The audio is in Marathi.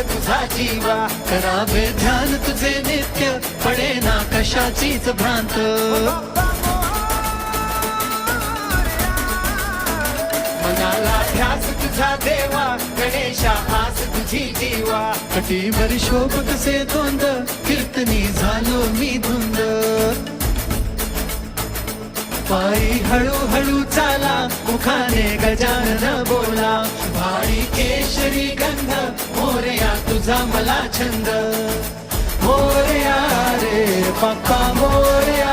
तुझा जीवा, करावे ध्यान तुझे नित्य, पडे ना कशाचीच भ्रांत. मनाला ध्यास तुझा देवा, गणेशा आस तुझी जीवा, कटीवर शोभ कसे द्वंद, कीर्तनी झालो मी धुंद. पायी हळूहळू चाला, मुखाने गजानन बोला, भाडी केशरी गंध, मोरया तुझा मला छंद. मोरया रे बाप्पा मोरया,